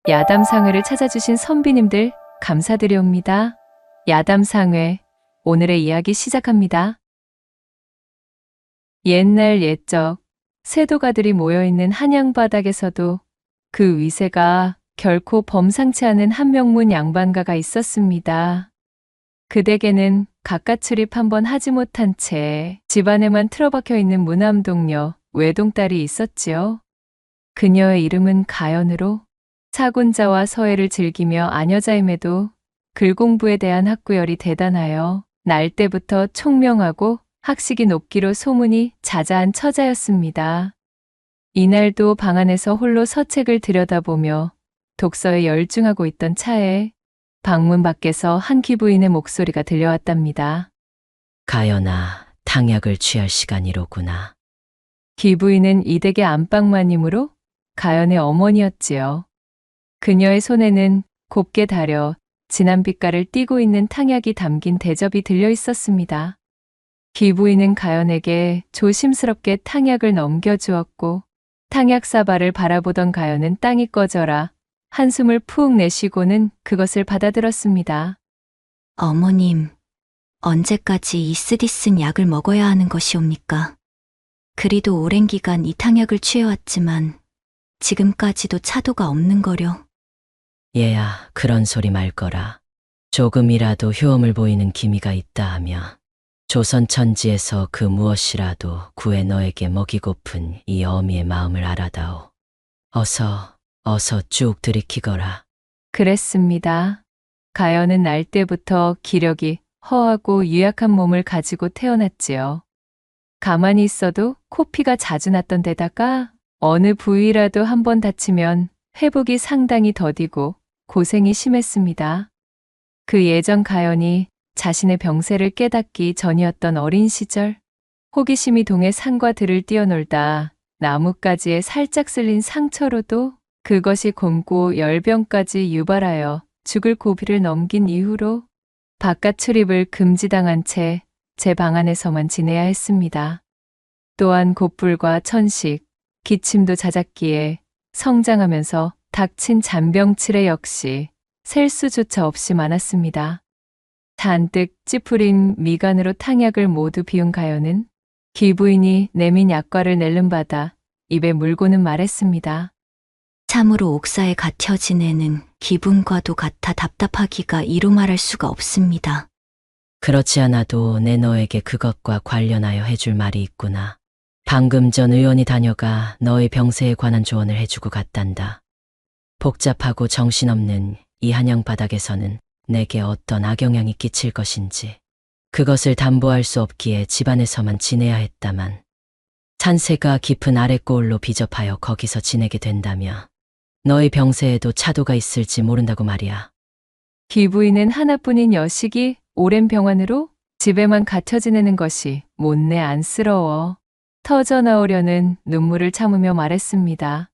야담상회를 찾아주신 선비님들 감사드리옵니다. 야담상회, 오늘의 이야기 시작합니다. 옛날 옛적 세도가들이 모여있는 한양바닥에서도 그 위세가 결코 범상치 않은 한명문 양반가가 있었습니다. 그 댁에는 가까 출입 한번 하지 못한 채 집안에만 틀어박혀 있는 무남동녀 외동딸이 있었지요. 그녀의 이름은 가연으로 사군자와 서예를 즐기며 아녀자임에도 글공부에 대한 학구열이 대단하여 날 때부터 총명하고 학식이 높기로 소문이 자자한 처자였습니다. 이날도 방 안에서 홀로 서책을 들여다보며 독서에 열중하고 있던 차에 방문 밖에서 한 귀부인의 목소리가 들려왔답니다. 가연아, 탕약을 취할 시간이로구나. 귀부인은 이 댁의 안방마님으로 가연의 어머니였지요. 그녀의 손에는 곱게 달여 진한 빛깔을 띠고 있는 탕약이 담긴 대접이 들려 있었습니다. 귀부인은 가연에게 조심스럽게 탕약을 넘겨주었고 탕약 사발을 바라보던 가연은 땅이 꺼져라 한숨을 푹 내쉬고는 그것을 받아들었습니다. 어머님, 언제까지 이 쓰디 쓴 약을 먹어야 하는 것이옵니까? 그리도 오랜 기간 이 탕약을 취해왔지만 지금까지도 차도가 없는 거려. 얘야, 그런 소리 말거라. 조금이라도 효험을 보이는 기미가 있다 하며 조선 천지에서 그 무엇이라도 구해 너에게 먹이고픈 이 어미의 마음을 알아다오. 어서 쭉 들이키거라. 그랬습니다. 가연은 날 때부터 기력이 허하고 유약한 몸을 가지고 태어났지요. 가만히 있어도 코피가 자주 났던 데다가 어느 부위라도 한번 다치면 회복이 상당히 더디고 고생이 심했습니다. 그 예전 가연이 자신의 병세를 깨닫기 전이었던 어린 시절, 호기심이 동해 산과 들을 뛰어놀다 나뭇가지에 살짝 쓸린 상처로도 그것이 곪고 열병까지 유발하여 죽을 고비를 넘긴 이후로 바깥 출입을 금지당한 채 제 방 안에서만 지내야 했습니다. 또한 곧불과 천식, 기침도 잦았기에 성장하면서 닥친 잔병치레 역시 셀 수조차 없이 많았습니다. 잔뜩 찌푸린 미간으로 탕약을 모두 비운 가연은 귀부인이 내민 약과를 낼름받아 입에 물고는 말했습니다. 참으로 옥사에 갇혀 지내는 기분과도 같아 답답하기가 이루 말할 수가 없습니다. 그렇지 않아도 내 너에게 그것과 관련하여 해줄 말이 있구나. 방금 전 의원이 다녀가 너의 병세에 관한 조언을 해주고 갔단다. 복잡하고 정신없는 이 한양 바닥에서는 내게 어떤 악영향이 끼칠 것인지 그것을 담보할 수 없기에 집안에서만 지내야 했다만 산세가 깊은 아랫고을로 비접하여 거기서 지내게 된다며 너의 병세에도 차도가 있을지 모른다고 말이야. 귀부인은 하나뿐인 여식이 오랜 병환으로 집에만 갇혀 지내는 것이 못내 안쓰러워 터져나오려는 눈물을 참으며 말했습니다.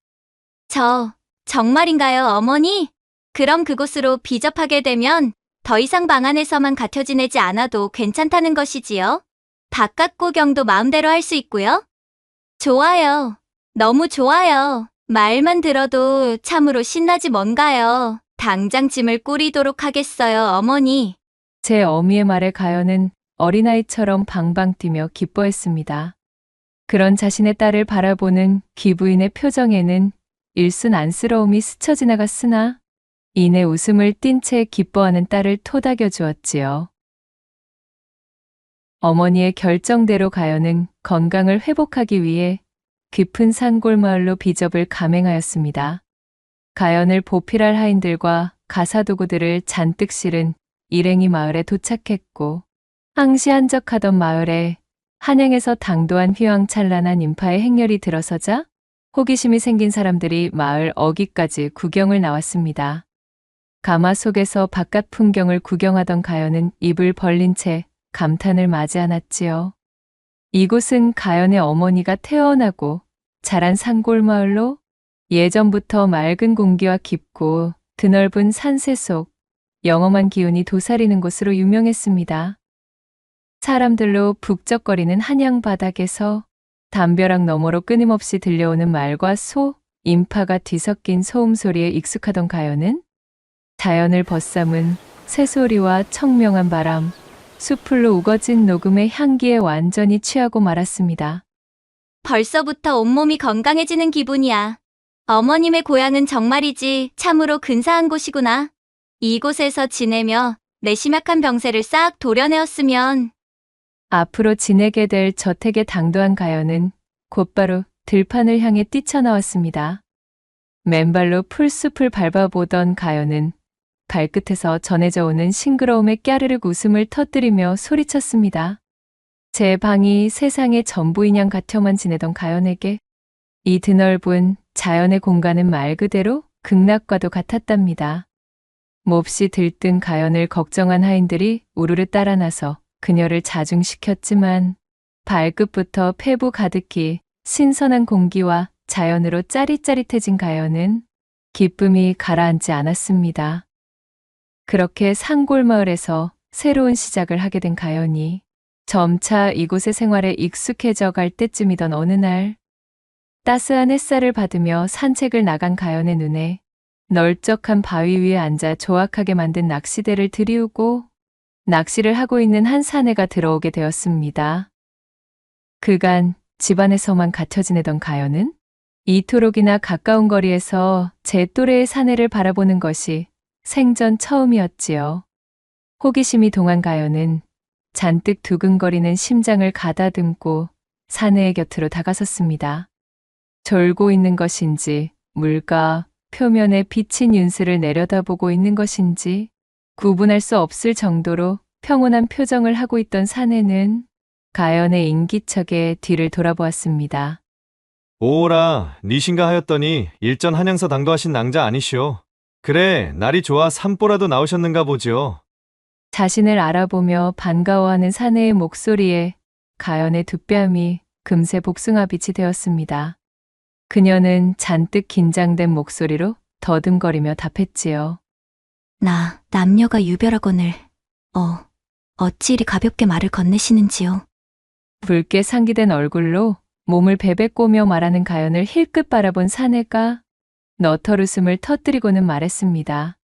정말인가요, 어머니? 그럼 그곳으로 비접하게 되면 더 이상 방 안에서만 갇혀 지내지 않아도 괜찮다는 것이지요? 바깥 구경도 마음대로 할 수 있고요? 좋아요. 너무 좋아요. 말만 들어도 참으로 신나지 뭔가요. 당장 짐을 꾸리도록 하겠어요, 어머니. 제 어미의 말에 가연은 어린아이처럼 방방 뛰며 기뻐했습니다. 그런 자신의 딸을 바라보는 귀부인의 표정에는 일순 안쓰러움이 스쳐 지나갔으나 이내 웃음을 띤 채 기뻐하는 딸을 토닥여 주었지요. 어머니의 결정대로 가연은 건강을 회복하기 위해 깊은 산골마을로 비접을 감행하였습니다. 가연을 보필할 하인들과 가사도구들을 잔뜩 실은 일행이 마을에 도착했고 항시 한적하던 마을에 한양에서 당도한 휘황찬란한 인파의 행렬이 들어서자 호기심이 생긴 사람들이 마을 어귀까지 구경을 나왔습니다. 가마 속에서 바깥 풍경을 구경하던 가연은 입을 벌린 채 감탄을 맞이 않았지요. 이곳은 가연의 어머니가 태어나고 자란 산골마을로 예전부터 맑은 공기와 깊고 드넓은 산세 속 영험한 기운이 도사리는 곳으로 유명했습니다. 사람들로 북적거리는 한양 바닥에서 담벼락 너머로 끊임없이 들려오는 말과 소, 인파가 뒤섞인 소음 소리에 익숙하던 가연은 자연을 벗삼은 새소리와 청명한 바람, 숲풀로 우거진 녹음의 향기에 완전히 취하고 말았습니다. 벌써부터 온몸이 건강해지는 기분이야. 어머님의 고향은 정말이지 참으로 근사한 곳이구나. 이곳에서 지내며 내 심약한 병세를 싹 도려내었으면. 앞으로 지내게 될 저택의 당도한 가연은 곧바로 들판을 향해 뛰쳐나왔습니다. 맨발로 풀숲을 밟아보던 가연은 발끝에서 전해져 오는 싱그러움에 깨르륵 웃음을 터뜨리며 소리쳤습니다. 제 방이 세상의 전부인 양 같아만 지내던 가연에게 이 드넓은 자연의 공간은 말 그대로 극락과도 같았답니다. 몹시 들뜬 가연을 걱정한 하인들이 우르르 따라 나서 그녀를 자중시켰지만 발끝부터 폐부 가득히 신선한 공기와 자연으로 짜릿짜릿해진 가연은 기쁨이 가라앉지 않았습니다. 그렇게 산골마을에서 새로운 시작을 하게 된 가연이 점차 이곳의 생활에 익숙해져 갈 때쯤이던 어느 날, 따스한 햇살을 받으며 산책을 나간 가연의 눈에 널쩍한 바위 위에 앉아 조악하게 만든 낚시대를 들이우고 낚시를 하고 있는 한 사내가 들어오게 되었습니다. 그간 집안에서만 갇혀 지내던 가연은 이토록이나 가까운 거리에서 제 또래의 사내를 바라보는 것이 생전 처음이었지요. 호기심이 동한 가연은 잔뜩 두근거리는 심장을 가다듬고 사내의 곁으로 다가섰습니다. 졸고 있는 것인지 물가 표면에 비친 윤슬을 내려다보고 있는 것인지 구분할 수 없을 정도로 평온한 표정을 하고 있던 사내는 가연의 인기척에 뒤를 돌아보았습니다. 오라, 니신가 하였더니 일전 한양서 당도하신 낭자 아니시오. 그래, 날이 좋아 산보라도 나오셨는가 보지요. 자신을 알아보며 반가워하는 사내의 목소리에 가연의 두 뺨이 금세 복숭아빛이 되었습니다. 그녀는 잔뜩 긴장된 목소리로 더듬거리며 답했지요. 나 남녀가 유별하거늘. 어찌 이리 가볍게 말을 건네시는지요. 붉게 상기된 얼굴로 몸을 베베꼬며 말하는 가연을 힐끗 바라본 사내가 너털웃음을 터뜨리고는 말했습니다.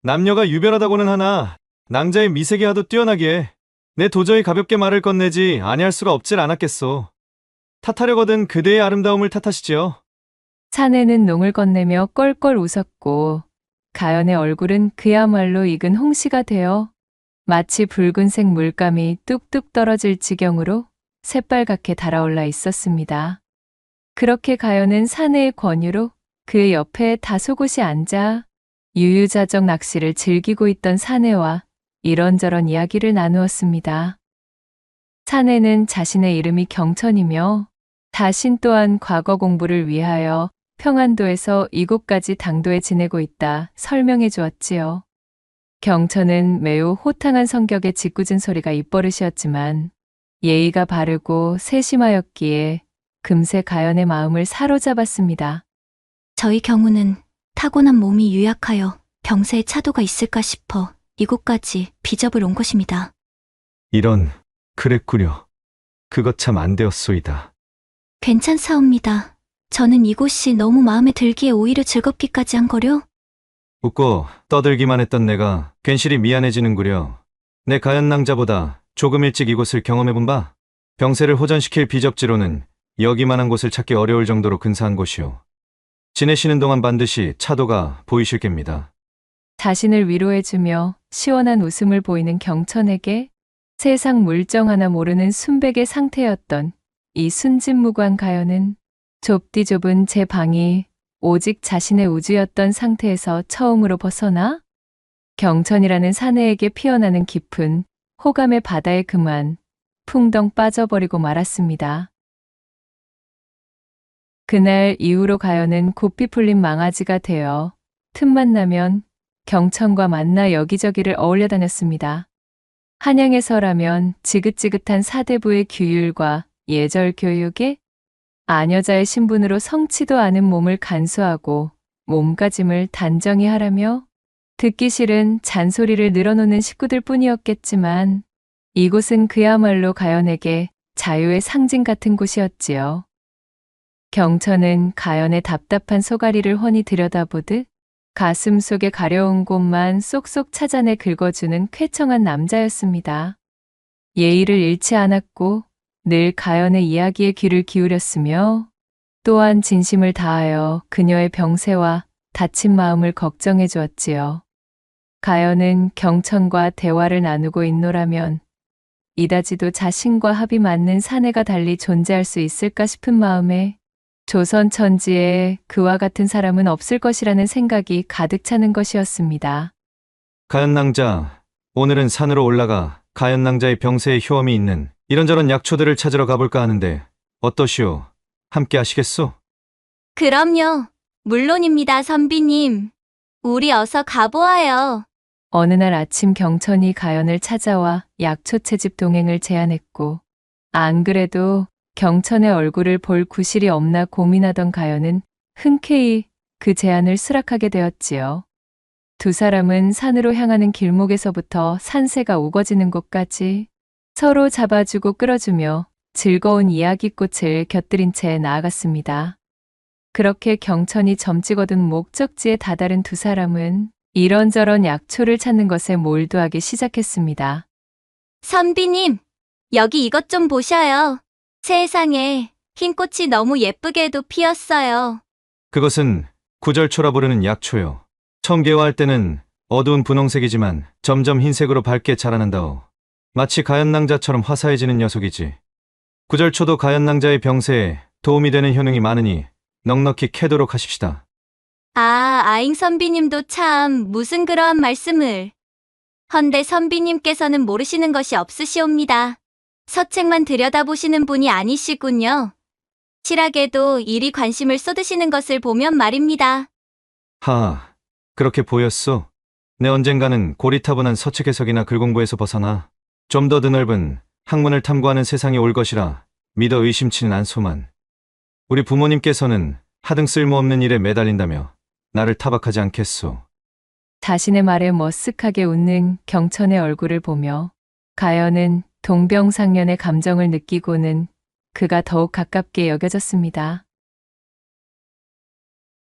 남녀가 유별하다고는 하나 낭자의 미색이 하도 뛰어나기에 내 도저히 가볍게 말을 건네지 아니할 수가 없질 않았겠소. 탓하려거든 그대의 아름다움을 탓하시지요. 사내는 농을 건네며 껄껄 웃었고 가연의 얼굴은 그야말로 익은 홍시가 되어 마치 붉은색 물감이 뚝뚝 떨어질 지경으로 새빨갛게 달아올라 있었습니다. 그렇게 가연은 사내의 권유로 그 옆에 다소곳이 앉아 유유자적 낚시를 즐기고 있던 사내와 이런저런 이야기를 나누었습니다. 사내는 자신의 이름이 경천이며 자신 또한 과거 공부를 위하여 평안도에서 이곳까지 당도에 지내고 있다 설명해 주었지요. 경천은 매우 호탕한 성격의 짓궂은 소리가 입버릇이었지만 예의가 바르고 세심하였기에 금세 가연의 마음을 사로잡았습니다. 저희 경우는 타고난 몸이 유약하여 병세에 차도가 있을까 싶어 이곳까지 비접을 온 것입니다. 이런, 그랬구려. 그것 참 안 되었소이다. 괜찮사옵니다. 저는 이곳이 너무 마음에 들기에 오히려 즐겁기까지 한 거려. 웃고 떠들기만 했던 내가 괜시리 미안해지는구려. 내 가연낭자보다 조금 일찍 이곳을 경험해본 바 병세를 호전시킬 비접지로는 여기만한 곳을 찾기 어려울 정도로 근사한 곳이오. 지내시는 동안 반드시 차도가 보이실 겁니다. 자신을 위로해주며 시원한 웃음을 보이는 경천에게 세상 물정 하나 모르는 순백의 상태였던 이 순진무구한 가연은 좁디 좁은 제 방이 오직 자신의 우주였던 상태에서 처음으로 벗어나 경천이라는 사내에게 피어나는 깊은 호감의 바다에 그만 풍덩 빠져버리고 말았습니다. 그날 이후로 가연은 고삐 풀린 망아지가 되어 틈만 나면 경천과 만나 여기저기를 어울려 다녔습니다. 한양에서라면 지긋지긋한 사대부의 규율과 예절 교육에 아녀자의 신분으로 성치도 않은 몸을 간수하고 몸가짐을 단정히 하라며 듣기 싫은 잔소리를 늘어놓는 식구들 뿐이었겠지만 이곳은 그야말로 가연에게 자유의 상징 같은 곳이었지요. 경천은 가연의 답답한 소가리를 훤히 들여다보듯 가슴 속에 가려운 곳만 쏙쏙 찾아내 긁어주는 쾌청한 남자였습니다. 예의를 잃지 않았고 늘 가연의 이야기에 귀를 기울였으며 또한 진심을 다하여 그녀의 병세와 다친 마음을 걱정해 주었지요. 가연은 경천과 대화를 나누고 있노라면 이다지도 자신과 합이 맞는 사내가 달리 존재할 수 있을까 싶은 마음에 조선 천지에 그와 같은 사람은 없을 것이라는 생각이 가득 차는 것이었습니다. 가연낭자, 오늘은 산으로 올라가 가연낭자의 병세에 효험이 있는 이런저런 약초들을 찾으러 가볼까 하는데 어떠시오? 함께 하시겠소? 그럼요. 물론입니다, 선비님. 우리 어서 가보아요. 어느 날 아침 경천이 가연을 찾아와 약초 채집 동행을 제안했고 안 그래도 경천의 얼굴을 볼 구실이 없나 고민하던 가연은 흔쾌히 그 제안을 수락하게 되었지요. 두 사람은 산으로 향하는 길목에서부터 산새가 우거지는 곳까지 서로 잡아주고 끌어주며 즐거운 이야기꽃을 곁들인 채 나아갔습니다. 그렇게 경천이 점찍어둔 목적지에 다다른 두 사람은 이런저런 약초를 찾는 것에 몰두하기 시작했습니다. 선비님, 여기 이것 좀 보셔요. 세상에, 흰 꽃이 너무 예쁘게도 피었어요. 그것은 구절초라 부르는 약초요. 처음 개화할 때는 어두운 분홍색이지만 점점 흰색으로 밝게 자라난다오. 마치 가연낭자처럼 화사해지는 녀석이지. 구절초도 가연낭자의 병세에 도움이 되는 효능이 많으니 넉넉히 캐도록 하십시다. 아, 아잉 선비님도 참 무슨 그러한 말씀을. 헌데 선비님께서는 모르시는 것이 없으시옵니다. 서책만 들여다보시는 분이 아니시군요. 실하게도 이리 관심을 쏟으시는 것을 보면 말입니다. 하, 그렇게 보였소. 내 언젠가는 고리타분한 서책 해석이나 글 공부에서 벗어나 좀 더 드넓은 학문을 탐구하는 세상이 올 것이라 믿어 의심치는 않소만. 우리 부모님께서는 하등 쓸모없는 일에 매달린다며 나를 타박하지 않겠소. 자신의 말에 머쓱하게 웃는 경천의 얼굴을 보며 가연은 동병상련의 감정을 느끼고는 그가 더욱 가깝게 여겨졌습니다.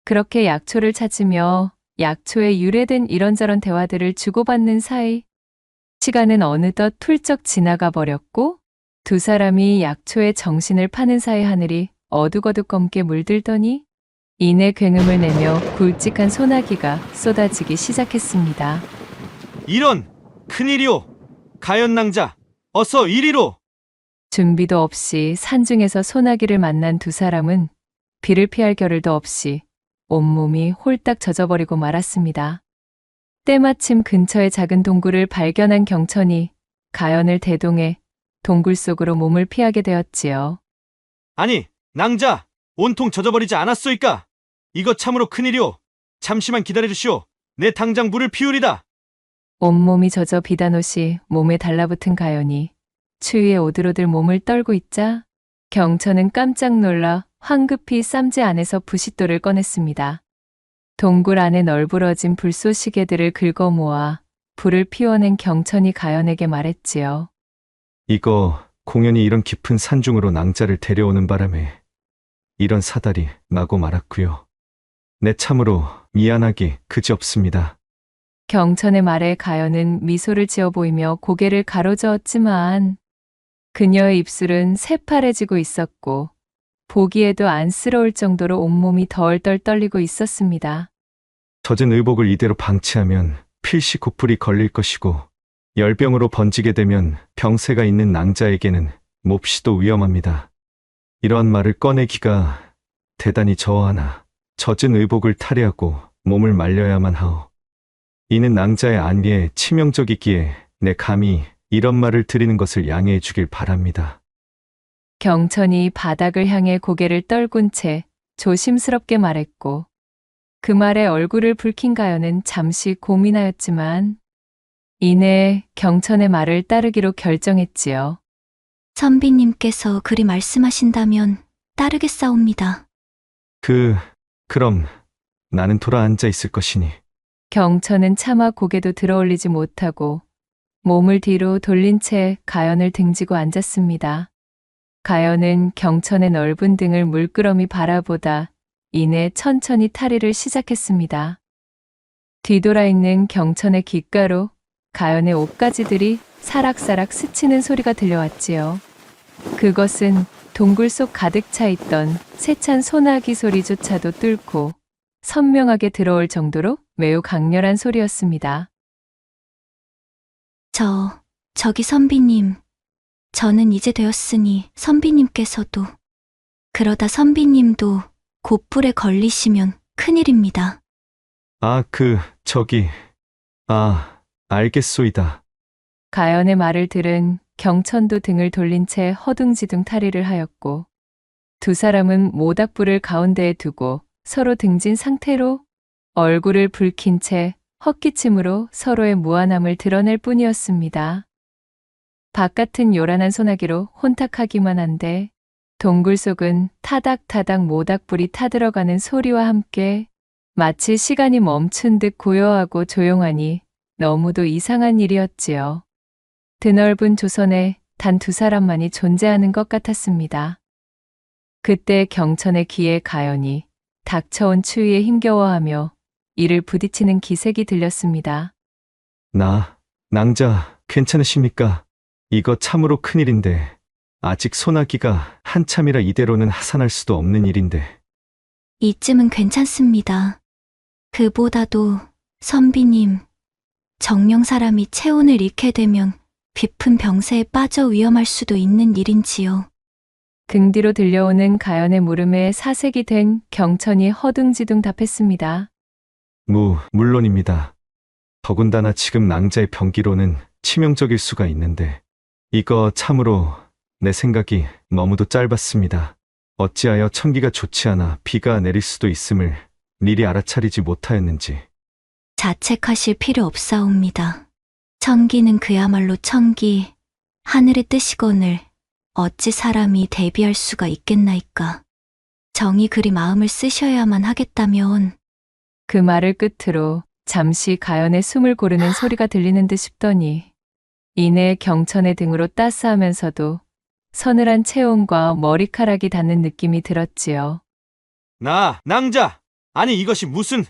그렇게 약초를 찾으며 약초에 유래된 이런저런 대화들을 주고받는 사이 시간은 어느덧 훌쩍 지나가 버렸고 두 사람이 약초에 정신을 파는 사이 하늘이 어둑어둑검게 물들더니 이내 굉음을 내며 굵직한 소나기가 쏟아지기 시작했습니다. 이런! 큰일이오! 가연낭자! 어서 이리로! 준비도 없이 산중에서 소나기를 만난 두 사람은 비를 피할 겨를도 없이 온몸이 홀딱 젖어버리고 말았습니다. 때마침 근처의 작은 동굴을 발견한 경천이 가연을 대동해 동굴 속으로 몸을 피하게 되었지요. 아니, 낭자! 온통 젖어버리지 않았소이까? 이거 참으로 큰일이오! 잠시만 기다려주시오! 내 당장 물을 피우리다! 온몸이 젖어 비단옷이 몸에 달라붙은 가연이 추위에 오들오들 몸을 떨고 있자 경천은 깜짝 놀라 황급히 쌈지 안에서 부싯돌을 꺼냈습니다. 동굴 안에 널브러진 불쏘시개들을 긁어 모아 불을 피워낸 경천이 가연에게 말했지요. 이거 공연히 이런 깊은 산중으로 낭자를 데려오는 바람에 이런 사달이 나고 말았고요. 내 참으로 미안하기 그지없습니다. 경천의 말에 가연은 미소를 지어 보이며 고개를 가로저었지만 그녀의 입술은 새파래지고 있었고 보기에도 안쓰러울 정도로 온몸이 덜덜 떨리고 있었습니다. 젖은 의복을 이대로 방치하면 필시 고풀이 걸릴 것이고 열병으로 번지게 되면 병세가 있는 낭자에게는 몹시도 위험합니다. 이러한 말을 꺼내기가 대단히 저하나 젖은 의복을 탈의하고 몸을 말려야만 하오. 이는 낭자의 안위에 치명적이기에 내 감히 이런 말을 드리는 것을 양해해 주길 바랍니다. 경천이 바닥을 향해 고개를 떨군 채 조심스럽게 말했고 그 말에 얼굴을 붉힌 가연은 잠시 고민하였지만 이내 경천의 말을 따르기로 결정했지요. 선비님께서 그리 말씀하신다면 따르겠사옵니다. 그럼 나는 돌아 앉아 있을 것이니. 경천은 차마 고개도 들어올리지 못하고 몸을 뒤로 돌린 채 가연을 등지고 앉았습니다. 가연은 경천의 넓은 등을 물끄러미 바라보다 이내 천천히 탈의를 시작했습니다. 뒤돌아 있는 경천의 귓가로 가연의 옷가지들이 사락사락 스치는 소리가 들려왔지요. 그것은 동굴 속 가득 차 있던 세찬 소나기 소리조차도 뚫고 선명하게 들어올 정도로 매우 강렬한 소리였습니다. 저기 선비님. 저는 이제 되었으니 선비님께서도. 그러다 선비님도 곧불에 걸리시면 큰일입니다. 알겠소이다. 가연의 말을 들은 경천도 등을 돌린 채 허둥지둥 탈의를 하였고 두 사람은 모닥불을 가운데에 두고 서로 등진 상태로 얼굴을 붉힌 채 헛기침으로 서로의 무안함을 드러낼 뿐이었습니다. 바깥은 요란한 소나기로 혼탁하기만 한데 동굴 속은 타닥타닥 모닥불이 타들어가는 소리와 함께 마치 시간이 멈춘 듯 고요하고 조용하니 너무도 이상한 일이었지요. 드넓은 조선에 단 두 사람만이 존재하는 것 같았습니다. 그때 경천의 귀에 가연이 닥쳐온 추위에 힘겨워하며 이를 부딪히는 기색이 들렸습니다. 낭자, 괜찮으십니까? 이거 참으로 큰일인데, 아직 소나기가 한참이라 이대로는 하산할 수도 없는 일인데. 이쯤은 괜찮습니다. 그보다도 선비님, 정령 사람이 체온을 잃게 되면 깊은 병세에 빠져 위험할 수도 있는 일인지요. 등 뒤로 들려오는 가연의 물음에 사색이 된 경천이 허둥지둥 답했습니다. 물론입니다. 더군다나 지금 낭자의 병기로는 치명적일 수가 있는데, 이거 참으로 내 생각이 너무도 짧았습니다. 어찌하여 천기가 좋지 않아 비가 내릴 수도 있음을 미리 알아차리지 못하였는지. 자책하실 필요 없사옵니다. 천기는 그야말로 천기, 하늘의 뜻이거늘 어찌 사람이 대비할 수가 있겠나이까. 정이 그리 마음을 쓰셔야만 하겠다면. 그 말을 끝으로 잠시 가연의 숨을 고르는 소리가 들리는 듯 싶더니 이내 경천의 등으로 따스하면서도 서늘한 체온과 머리카락이 닿는 느낌이 들었지요. 낭자! 아니 이것이 무슨...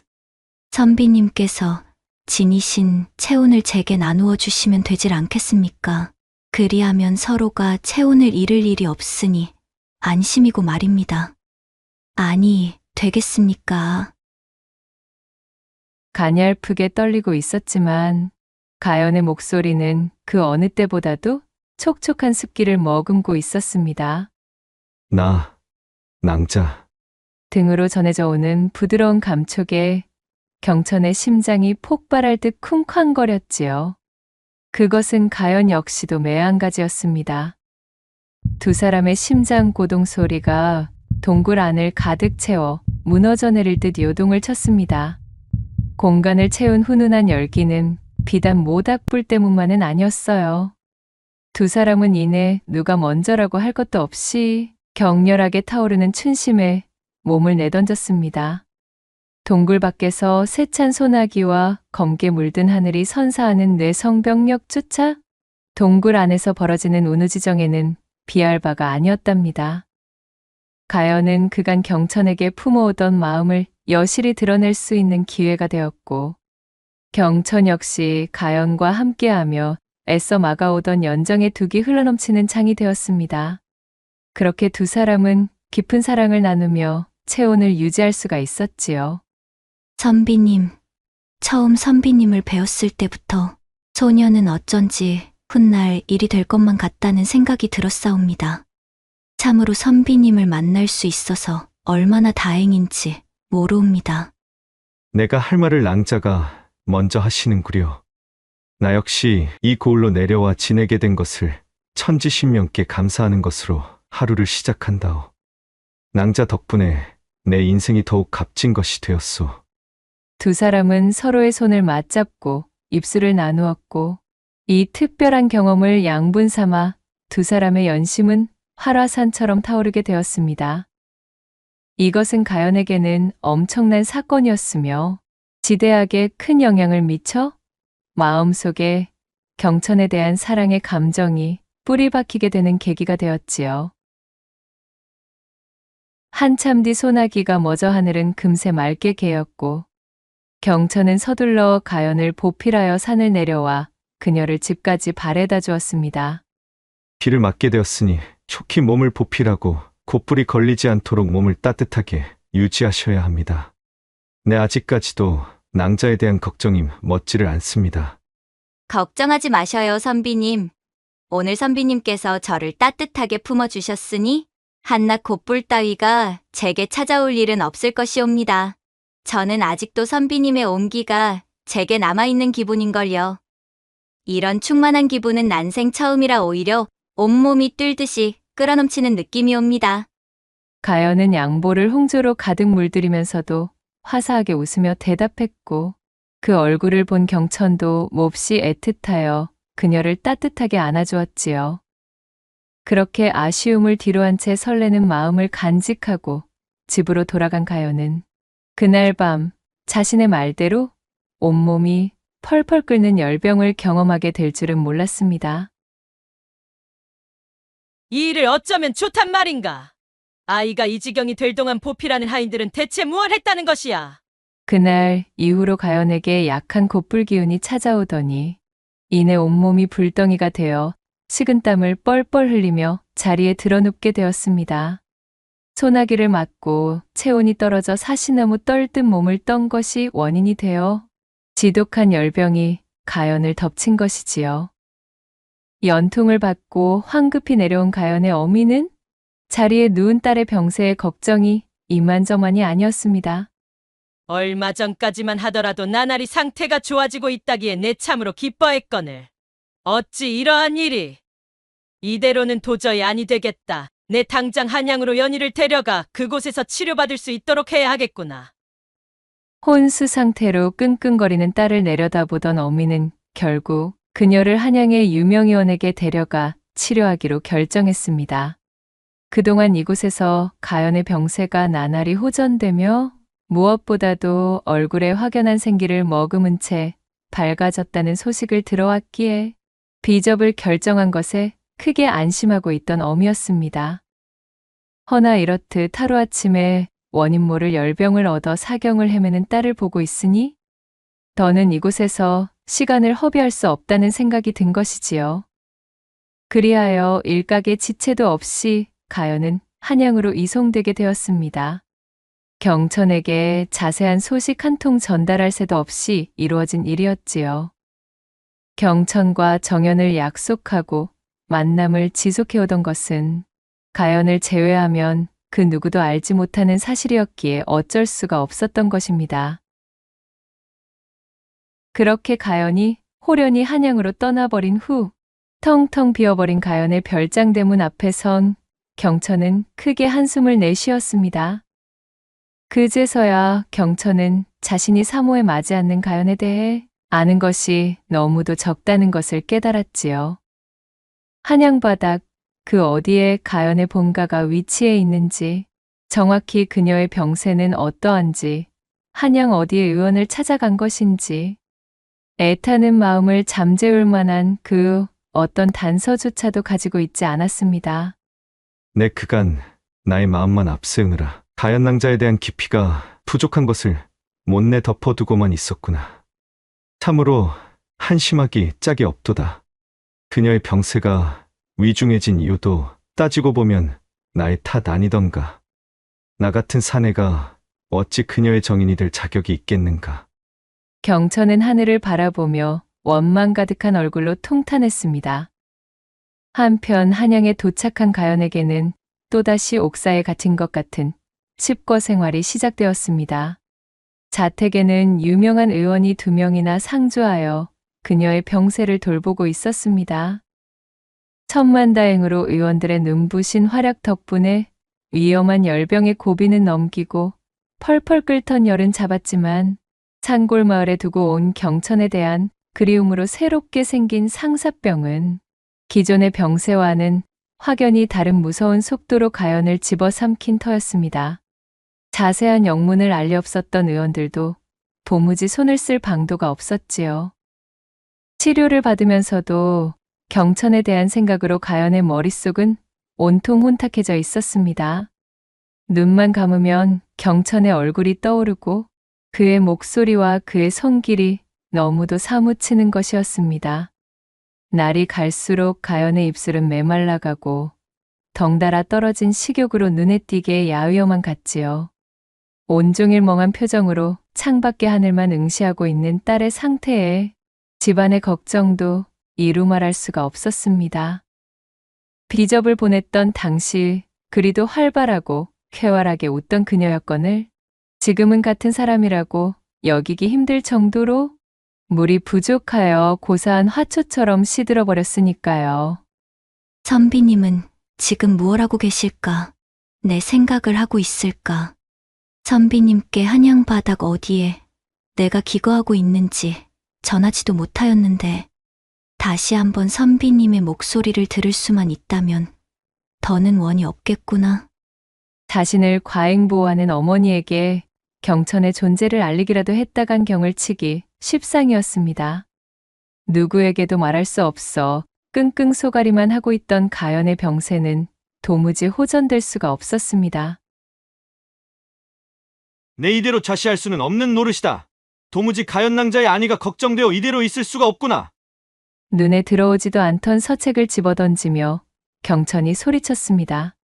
선비님께서 지니신 체온을 제게 나누어 주시면 되질 않겠습니까? 그리하면 서로가 체온을 잃을 일이 없으니 안심이고 말입니다. 아니, 되겠습니까? 가냘프게 떨리고 있었지만 가연의 목소리는 그 어느 때보다도 촉촉한 습기를 머금고 있었습니다. 낭자. 등으로 전해져 오는 부드러운 감촉에 경천의 심장이 폭발할 듯 쿵쾅거렸지요. 그것은 가연 역시도 매한가지였습니다. 두 사람의 심장 고동 소리가 동굴 안을 가득 채워 무너져 내릴 듯 요동을 쳤습니다. 공간을 채운 훈훈한 열기는 비단 모닥불 때문만은 아니었어요. 두 사람은 이내 누가 먼저라고 할 것도 없이 격렬하게 타오르는 춘심에 몸을 내던졌습니다. 동굴 밖에서 세찬 소나기와 검게 물든 하늘이 선사하는 뇌성병력조차 동굴 안에서 벌어지는 운우지정에는 비할 바가 아니었답니다. 가연은 그간 경천에게 품어오던 마음을 여실히 드러낼 수 있는 기회가 되었고 경천 역시 가연과 함께하며 애써 막아오던 연정의 둑이 흘러넘치는 장이 되었습니다. 그렇게 두 사람은 깊은 사랑을 나누며 체온을 유지할 수가 있었지요. 선비님, 처음 선비님을 배웠을 때부터 소녀는 어쩐지 훗날 일이 될 것만 같다는 생각이 들었사옵니다. 참으로 선비님을 만날 수 있어서 얼마나 다행인지 모르옵니다. 내가 할 말을 낭자가 먼저 하시는구려. 나 역시 이 고을로 내려와 지내게 된 것을 천지신명께 감사하는 것으로 하루를 시작한다오. 낭자 덕분에 내 인생이 더욱 값진 것이 되었소. 두 사람은 서로의 손을 맞잡고 입술을 나누었고 이 특별한 경험을 양분 삼아 두 사람의 연심은 활화산처럼 타오르게 되었습니다. 이것은 가연에게는 엄청난 사건이었으며 지대하게 큰 영향을 미쳐 마음속에 경천에 대한 사랑의 감정이 뿌리 박히게 되는 계기가 되었지요. 한참 뒤 소나기가 멎어 하늘은 금세 맑게 개었고 경천은 서둘러 가연을 보필하여 산을 내려와 그녀를 집까지 바래다 주었습니다. 비를 맞게 되었으니 촉히 몸을 보필하고 곧불이 걸리지 않도록 몸을 따뜻하게 유지하셔야 합니다. 네, 아직까지도 낭자에 대한 걱정이 멎지를 않습니다. 걱정하지 마셔요, 선비님. 오늘 선비님께서 저를 따뜻하게 품어주셨으니 한낱 곧불 따위가 제게 찾아올 일은 없을 것이옵니다. 저는 아직도 선비님의 온기가 제게 남아있는 기분인걸요. 이런 충만한 기분은 난생 처음이라 오히려 온몸이 뜰듯이 끌어넘치는 느낌이옵니다. 가연은 양보를 홍조로 가득 물들이면서도 화사하게 웃으며 대답했고 그 얼굴을 본 경천도 몹시 애틋하여 그녀를 따뜻하게 안아주었지요. 그렇게 아쉬움을 뒤로한 채 설레는 마음을 간직하고 집으로 돌아간 가연은 그날 밤 자신의 말대로 온몸이 펄펄 끓는 열병을 경험하게 될 줄은 몰랐습니다. 이 일을 어쩌면 좋단 말인가? 아이가 이 지경이 될 동안 보필하는 하인들은 대체 무엇 했다는 것이야? 그날 이후로 가연에게 약한 곧불 기운이 찾아오더니 이내 온몸이 불덩이가 되어 식은땀을 뻘뻘 흘리며 자리에 드러눕게 되었습니다. 소나기를 맞고 체온이 떨어져 사시나무 떨듯 몸을 떤 것이 원인이 되어 지독한 열병이 가연을 덮친 것이지요. 연통을 받고 황급히 내려온 가연의 어미는 자리에 누운 딸의 병세에 걱정이 이만저만이 아니었습니다. 얼마 전까지만 하더라도 나날이 상태가 좋아지고 있다기에 내 참으로 기뻐했거늘. 어찌 이러한 일이? 이대로는 도저히 아니 되겠다. 내 당장 한양으로 연희를 데려가 그곳에서 치료받을 수 있도록 해야 하겠구나. 혼수 상태로 끙끙거리는 딸을 내려다보던 어미는 결국 그녀를 한양의 유명의원에게 데려가 치료하기로 결정했습니다. 그동안 이곳에서 가연의 병세가 나날이 호전되며 무엇보다도 얼굴에 확연한 생기를 머금은 채 밝아졌다는 소식을 들어왔기에 비접을 결정한 것에 크게 안심하고 있던 어미였습니다. 허나 이렇듯 하루아침에 원인 모를 열병을 얻어 사경을 헤매는 딸을 보고 있으니 더는 이곳에서 시간을 허비할 수 없다는 생각이 든 것이지요. 그리하여 일각의 지체도 없이 가연은 한양으로 이송되게 되었습니다. 경천에게 자세한 소식 한 통 전달할 새도 없이 이루어진 일이었지요. 경천과 정연을 약속하고 만남을 지속해오던 것은 가연을 제외하면 그 누구도 알지 못하는 사실이었기에 어쩔 수가 없었던 것입니다. 그렇게 가연이 호련히 한양으로 떠나버린 후 텅텅 비어버린 가연의 별장대문 앞에 선 경천은 크게 한숨을 내쉬었습니다. 그제서야 경천은 자신이 사모에 맞지 않는 가연에 대해 아는 것이 너무도 적다는 것을 깨달았지요. 한양 바닥 그 어디에 가연의 본가가 위치해 있는지, 정확히 그녀의 병세는 어떠한지, 한양 어디에 의원을 찾아간 것인지, 애타는 마음을 잠재울 만한 그 어떤 단서조차도 가지고 있지 않았습니다. 내 그간 나의 마음만 앞세우느라 가연 낭자에 대한 깊이가 부족한 것을 못내 덮어두고만 있었구나. 참으로 한심하기 짝이 없도다. 그녀의 병세가 위중해진 이유도 따지고 보면 나의 탓 아니던가. 나 같은 사내가 어찌 그녀의 정인이 될 자격이 있겠는가. 경천은 하늘을 바라보며 원망 가득한 얼굴로 통탄했습니다. 한편 한양에 도착한 가연에게는 또다시 옥사에 갇힌 것 같은 칩거 생활이 시작되었습니다. 자택에는 유명한 의원이 2명이나 상주하여 그녀의 병세를 돌보고 있었습니다. 천만다행으로 의원들의 눈부신 활약 덕분에 위험한 열병의 고비는 넘기고 펄펄 끓던 열은 잡았지만 산골 마을에 두고 온 경천에 대한 그리움으로 새롭게 생긴 상사병은 기존의 병세와는 확연히 다른 무서운 속도로 가연을 집어삼킨 터였습니다. 자세한 영문을 알리 없었던 의원들도 도무지 손을 쓸 방도가 없었지요. 치료를 받으면서도 경천에 대한 생각으로 가연의 머릿속은 온통 혼탁해져 있었습니다. 눈만 감으면 경천의 얼굴이 떠오르고 그의 목소리와 그의 손길이 너무도 사무치는 것이었습니다. 날이 갈수록 가연의 입술은 메말라가고 덩달아 떨어진 식욕으로 눈에 띄게 야위어만 같지요. 온종일 멍한 표정으로 창밖의 하늘만 응시하고 있는 딸의 상태에 집안의 걱정도 이루 말할 수가 없었습니다. 비접을 보냈던 당시 그리도 활발하고 쾌활하게 웃던 그녀였거늘 지금은 같은 사람이라고 여기기 힘들 정도로 물이 부족하여 고사한 화초처럼 시들어 버렸으니까요. 선비님은 지금 무얼 하고 계실까? 내 생각을 하고 있을까? 선비님께 한양바닥 어디에 내가 기거하고 있는지 전하지도 못하였는데 다시 한번 선비님의 목소리를 들을 수만 있다면 더는 원이 없겠구나. 자신을 과잉보호하는 어머니에게 경천의 존재를 알리기라도 했다간 경을 치기 십상이었습니다. 누구에게도 말할 수 없어 끙끙 소가리만 하고 있던 가연의 병세는 도무지 호전될 수가 없었습니다. 내 이대로 좌시할 수는 없는 노릇이다. 도무지 가연 낭자의 안위가 걱정되어 이대로 있을 수가 없구나. 눈에 들어오지도 않던 서책을 집어던지며 경천이 소리쳤습니다.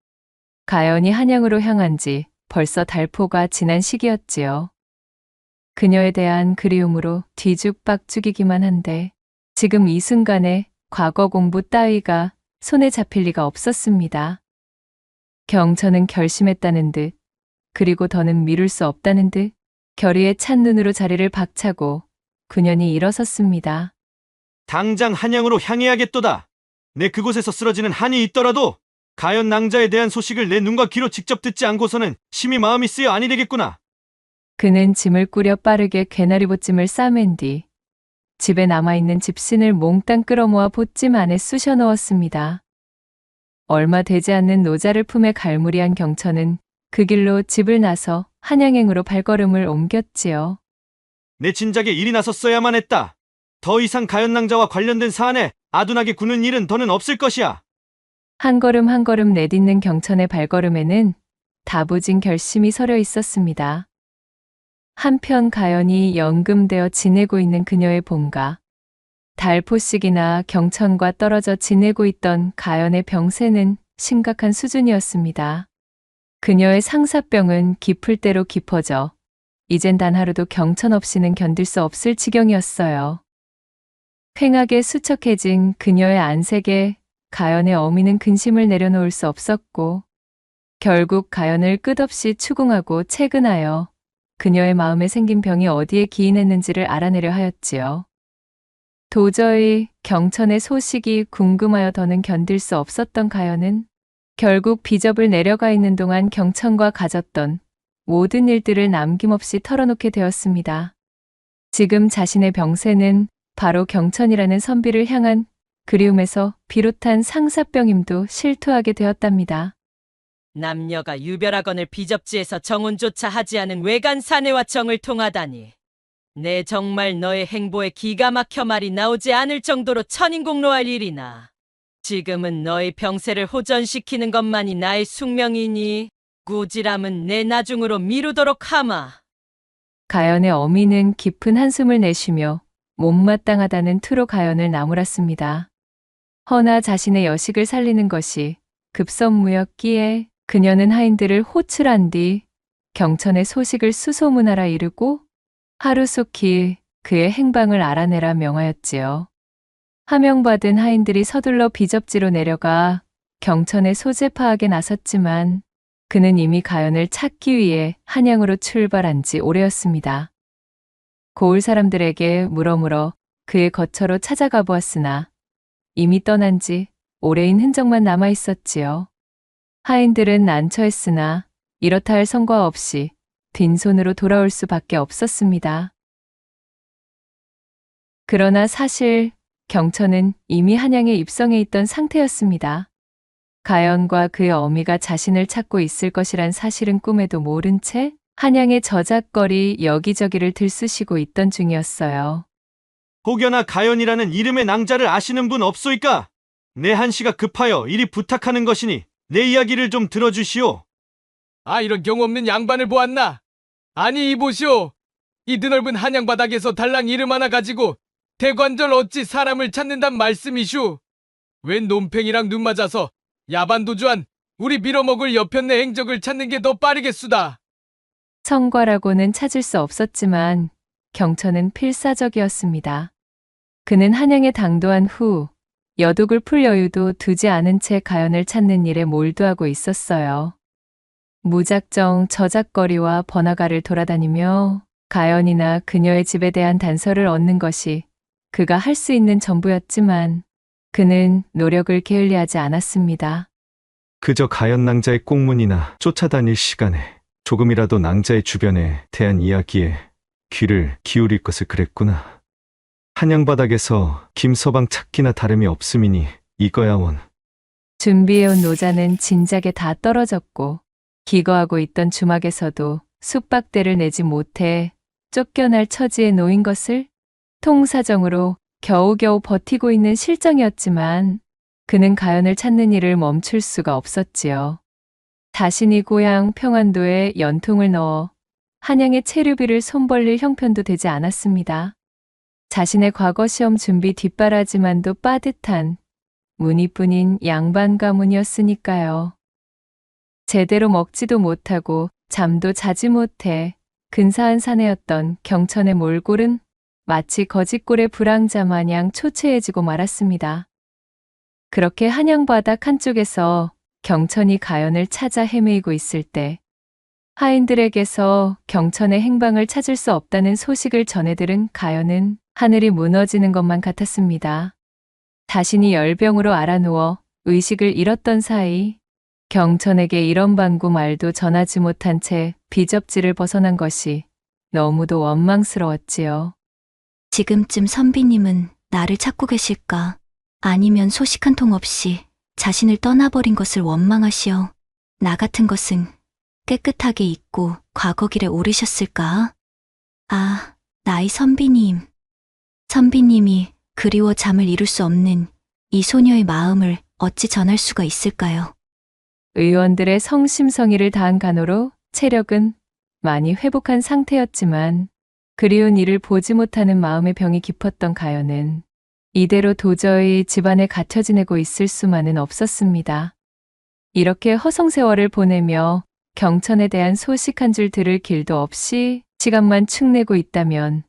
가연이 한양으로 향한 지 벌써 달포가 지난 시기였지요. 그녀에 대한 그리움으로 뒤죽박죽이기만 한데 지금 이 순간에 과거 공부 따위가 손에 잡힐 리가 없었습니다. 경천은 결심했다는 듯 그리고 더는 미룰 수 없다는 듯 결의에 찬 눈으로 자리를 박차고 그년이 일어섰습니다. 당장 한양으로 향해야겠도다. 내 그곳에서 쓰러지는 한이 있더라도 가연 낭자에 대한 소식을 내 눈과 귀로 직접 듣지 않고서는 심히 마음이 쓰여 아니 되겠구나. 그는 짐을 꾸려 빠르게 개나리 보찜을 싸맨 뒤 집에 남아있는 집신을 몽땅 끌어모아 보찜 안에 쑤셔 넣었습니다. 얼마 되지 않는 노자를 품에 갈무리한 경천은 그 길로 집을 나서 한양행으로 발걸음을 옮겼지요. 내 진작에 일이 나섰어야만 했다. 더 이상 가연 낭자와 관련된 사안에 아둔하게 구는 일은 더는 없을 것이야. 한 걸음 한 걸음 내딛는 경천의 발걸음에는 다부진 결심이 서려 있었습니다. 한편 가연이 연금되어 지내고 있는 그녀의 본가, 달포씩이나 경천과 떨어져 지내고 있던 가연의 병세는 심각한 수준이었습니다. 그녀의 상사병은 깊을 대로 깊어져 이젠 단 하루도 경천 없이는 견딜 수 없을 지경이었어요. 휑하게 수척해진 그녀의 안색에 가연의 어미는 근심을 내려놓을 수 없었고 결국 가연을 끝없이 추궁하고 채근하여 그녀의 마음에 생긴 병이 어디에 기인했는지를 알아내려 하였지요. 도저히 경천의 소식이 궁금하여 더는 견딜 수 없었던 가연은 결국 비접을 내려가 있는 동안 경천과 가졌던 모든 일들을 남김없이 털어놓게 되었습니다. 지금 자신의 병세는 바로 경천이라는 선비를 향한 그리움에서 비롯한 상사병임도 실토하게 되었답니다. 남녀가 유별하거늘 비접지에서 정혼조차 하지 않은 외간 사내와 정을 통하다니. 내 정말 너의 행보에 기가 막혀 말이 나오지 않을 정도로 천인공로할 일이나. 지금은 너의 병세를 호전시키는 것만이 나의 숙명이니 꾸지람은 내 나중으로 미루도록 하마. 가연의 어미는 깊은 한숨을 내쉬며 못마땅하다는 투로 가연을 나무랐습니다. 허나 자신의 여식을 살리는 것이 급선무였기에 그녀는 하인들을 호출한 뒤 경천의 소식을 수소문하라 이르고 하루속히 그의 행방을 알아내라 명하였지요. 하명받은 하인들이 서둘러 비접지로 내려가 경천의 소재 파악에 나섰지만 그는 이미 가연을 찾기 위해 한양으로 출발한 지 오래였습니다. 고을 사람들에게 물어물어 그의 거처로 찾아가 보았으나 이미 떠난 지 오래인 흔적만 남아 있었지요. 하인들은 난처했으나 이렇다 할 성과 없이 빈손으로 돌아올 수밖에 없었습니다. 그러나 사실 경천은 이미 한양에 입성해 있던 상태였습니다. 가연과 그의 어미가 자신을 찾고 있을 것이란 사실은 꿈에도 모른 채 한양의 저작거리 여기저기를 들쑤시고 있던 중이었어요. 혹여나 가연이라는 이름의 낭자를 아시는 분 없소이까? 내 한시가 급하여 이리 부탁하는 것이니 내 이야기를 좀 들어주시오. 이런 경우 없는 양반을 보았나? 아니 이보시오. 이 드넓은 한양 바닥에서 달랑 이름 하나 가지고 대관절 어찌 사람을 찾는단 말씀이슈? 웬 논팽이랑 눈 맞아서 야반도주한 우리 빌어먹을 여편네 행적을 찾는 게 더 빠르겠수다. 성과라고는 찾을 수 없었지만 경천은 필사적이었습니다. 그는 한양에 당도한 후 여독을 풀 여유도 두지 않은 채 가연을 찾는 일에 몰두하고 있었어요. 무작정 저작거리와 번화가를 돌아다니며 가연이나 그녀의 집에 대한 단서를 얻는 것이 그가 할 수 있는 전부였지만 그는 노력을 게을리하지 않았습니다. 그저 가연 낭자의 꽁문이나 쫓아다닐 시간에 조금이라도 낭자의 주변에 대한 이야기에 귀를 기울일 것을 그랬구나. 한양바닥에서 김서방 찾기나 다름이 없음이니 이거야 원. 준비해온 노자는 진작에 다 떨어졌고 기거하고 있던 주막에서도 숙박대를 내지 못해 쫓겨날 처지에 놓인 것을 통사정으로 겨우겨우 버티고 있는 실정이었지만 그는 가연을 찾는 일을 멈출 수가 없었지요. 자신이 고향 평안도에 연통을 넣어 한양의 체류비를 손벌릴 형편도 되지 않았습니다. 자신의 과거 시험 준비 뒷바라지만도 빠듯한 무늬뿐인 양반 가문이었으니까요. 제대로 먹지도 못하고 잠도 자지 못해 근사한 사내였던 경천의 몰골은 마치 거짓골의 불황자 마냥 초췌해지고 말았습니다. 그렇게 한양바닥 한쪽에서 경천이 가연을 찾아 헤매이고 있을 때 하인들에게서 경천의 행방을 찾을 수 없다는 소식을 전해 들은 가연은 하늘이 무너지는 것만 같았습니다. 자신이 열병으로 알아누워 의식을 잃었던 사이 경천에게 이런 방구 말도 전하지 못한 채 비접지를 벗어난 것이 너무도 원망스러웠지요. 지금쯤 선비님은 나를 찾고 계실까? 아니면 소식 한 통 없이 자신을 떠나버린 것을 원망하시어 나 같은 것은 깨끗하게 잊고 과거 길에 오르셨을까? 아, 나의 선비님. 선비님이 그리워 잠을 이룰 수 없는 이 소녀의 마음을 어찌 전할 수가 있을까요? 의원들의 성심성의를 다한 간호로 체력은 많이 회복한 상태였지만 그리운 이를 보지 못하는 마음의 병이 깊었던 가연은 이대로 도저히 집안에 갇혀 지내고 있을 수만은 없었습니다. 이렇게 허송세월을 보내며 경천에 대한 소식 한 줄 들을 길도 없이 시간만 축 내고 있다면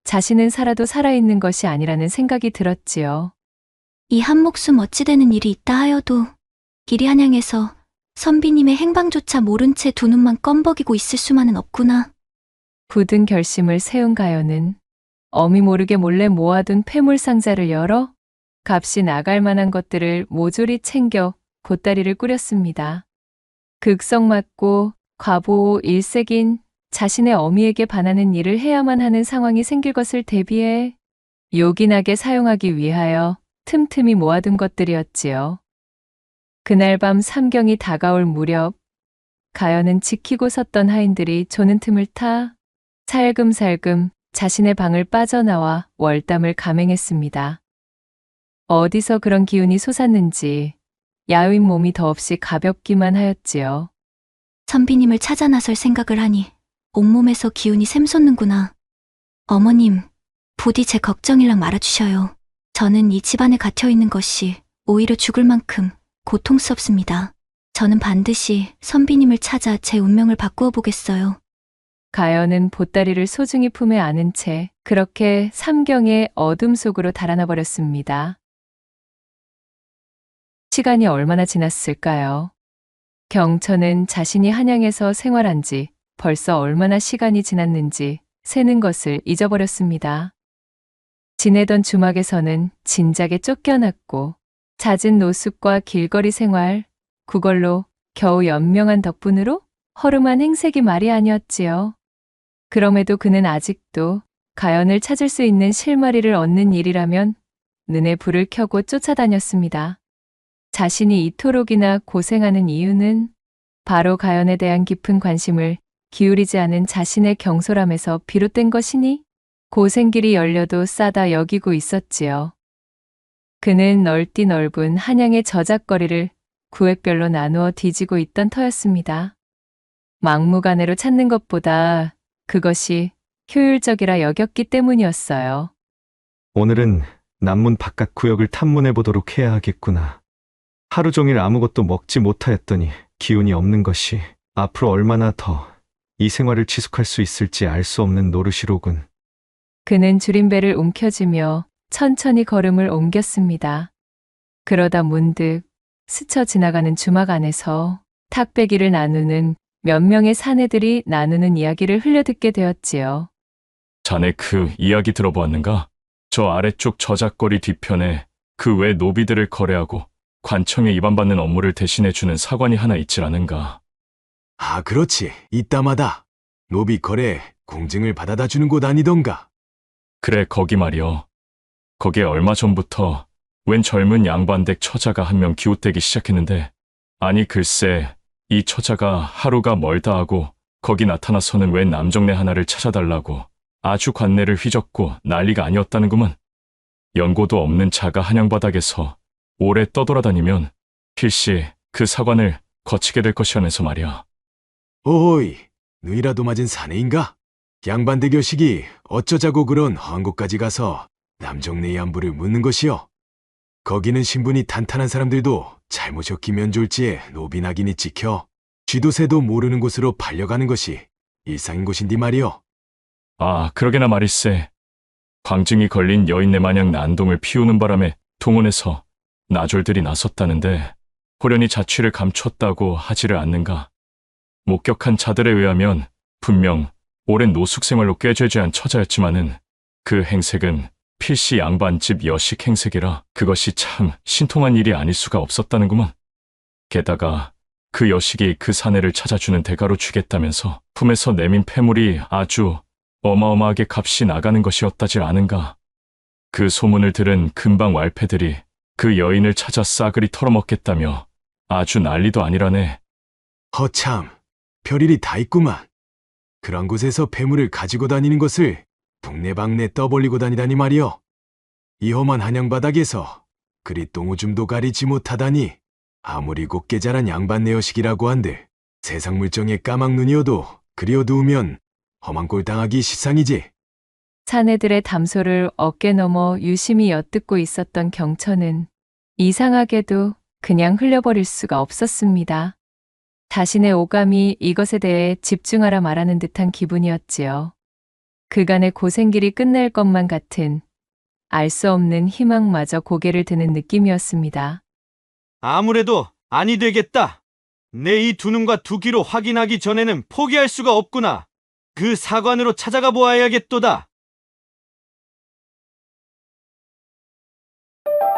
자신은 살아도 살아있는 것이 아니라는 생각이 들었지요. 이 한 목숨 어찌 되는 일이 있다 하여도 길이 한양에서 선비님의 행방조차 모른 채 두 눈만 껌벅이고 있을 수만은 없구나. 굳은 결심을 세운 가연은 어미 모르게 몰래 모아둔 폐물 상자를 열어 값이 나갈 만한 것들을 모조리 챙겨 보따리를 꾸렸습니다. 극성맞고 과보 일색인 자신의 어미에게 반하는 일을 해야만 하는 상황이 생길 것을 대비해 요긴하게 사용하기 위하여 틈틈이 모아둔 것들이었지요. 그날 밤 삼경이 다가올 무렵 가연은 지키고 섰던 하인들이 조는 틈을 타 살금살금 자신의 방을 빠져나와 월담을 감행했습니다. 어디서 그런 기운이 솟았는지 야윈 몸이 더없이 가볍기만 하였지요. 선비님을 찾아 나설 생각을 하니 온몸에서 기운이 샘솟는구나. 어머님, 부디 제 걱정일랑 말아주셔요. 저는 이 집안에 갇혀있는 것이 오히려 죽을 만큼 고통스럽습니다. 저는 반드시 선비님을 찾아 제 운명을 바꾸어 보겠어요. 가연은 보따리를 소중히 품에 안은 채 그렇게 삼경의 어둠 속으로 달아나 버렸습니다. 시간이 얼마나 지났을까요? 경천은 자신이 한양에서 생활한 지 벌써 얼마나 시간이 지났는지 세는 것을 잊어버렸습니다. 지내던 주막에서는 진작에 쫓겨났고 잦은 노숙과 길거리 생활, 그걸로 겨우 연명한 덕분으로 허름한 행색이 말이 아니었지요. 그럼에도 그는 아직도 가연을 찾을 수 있는 실마리를 얻는 일이라면 눈에 불을 켜고 쫓아다녔습니다. 자신이 이토록이나 고생하는 이유는 바로 가연에 대한 깊은 관심을 기울이지 않은 자신의 경솔함에서 비롯된 것이니 고생길이 열려도 싸다 여기고 있었지요. 그는 넓디 넓은 한양의 저작거리를 구획별로 나누어 뒤지고 있던 터였습니다. 막무가내로 찾는 것보다 그것이 효율적이라 여겼기 때문이었어요. 오늘은 남문 바깥 구역을 탐문해 보도록 해야 하겠구나. 하루 종일 아무것도 먹지 못하였더니 기운이 없는 것이 앞으로 얼마나 더 이 생활을 지속할 수 있을지 알 수 없는 노릇이로군. 그는 줄임배를 움켜쥐며 천천히 걸음을 옮겼습니다. 그러다 문득 스쳐 지나가는 주막 안에서 탁배기를 나누는 몇 명의 사내들이 나누는 이야기를 흘려듣게 되었지요. 자네 그 이야기 들어보았는가? 저 아래쪽 저작거리 뒤편에 그 외 노비들을 거래하고 관청에 입안받는 업무를 대신해주는 사관이 하나 있질 않은가? 아, 그렇지. 이따마다 노비 거래 공증을 받아다 주는 곳 아니던가. 그래, 거기 말이여. 거기에 얼마 전부터 웬 젊은 양반댁 처자가 한 명 기웃대기 시작했는데, 아니 글쎄 이 처자가 하루가 멀다 하고 거기 나타나서는 웬 남정네 하나를 찾아달라고 아주 관내를 휘젓고 난리가 아니었다는구먼. 연고도 없는 자가 한양바닥에서 오래 떠돌아다니면 필시 그 사관을 거치게 될 것이라면서 말이야. 오이, 눈이라도 맞은 사내인가? 양반대교식이 어쩌자고 그런 험한 곳까지 가서 남정네의 안부를 묻는 것이요. 거기는 신분이 탄탄한 사람들도 잘못 엮이면 졸지에 노비나긴이 찍혀 쥐도 새도 모르는 곳으로 팔려가는 것이 일상인 곳인디 말이요. 아, 그러게나 말일세. 광증이 걸린 여인네 마냥 난동을 피우는 바람에 동원해서 나졸들이 나섰다는데 호련히 자취를 감췄다고 하지를 않는가. 목격한 자들에 의하면 분명 오랜 노숙 생활로 꾀죄죄한 처자였지만은 그 행색은 필시 양반집 여식 행색이라 그것이 참 신통한 일이 아닐 수가 없었다는구먼. 게다가 그 여식이 그 사내를 찾아주는 대가로 주겠다면서 품에서 내민 폐물이 아주 어마어마하게 값이 나가는 것이었다질 않은가. 그 소문을 들은 근방 왈패들이 그 여인을 찾아 싸그리 털어먹겠다며 아주 난리도 아니라네. 허참, 별일이 다 있구만. 그런 곳에서 폐물을 가지고 다니는 것을 동네방네 떠벌리고 다니다니 말이여. 이 험한 한양바닥에서 그리 똥오줌도 가리지 못하다니 아무리 곱게 자란 양반 내여식이라고 한들 세상 물정에 까막눈이어도 그리어두우면 험한 꼴 당하기 십상이지. 사내들의 담소를 어깨 너머 유심히 엿듣고 있었던 경천은 이상하게도 그냥 흘려버릴 수가 없었습니다. 자신의 오감이 이것에 대해 집중하라 말하는 듯한 기분이었지요. 그간의 고생길이 끝날 것만 같은 알 수 없는 희망마저 고개를 드는 느낌이었습니다. 아무래도 아니 되겠다. 내 이 두 눈과 두 귀로 확인하기 전에는 포기할 수가 없구나. 그 사관으로 찾아가 보아야겠도다.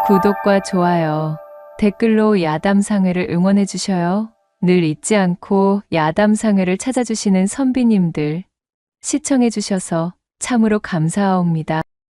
구독과 좋아요, 댓글로 야담상회를 응원해 주셔요. 늘 잊지 않고 야담상회를 찾아주시는 선비님들, 시청해 주셔서 참으로 감사합니다.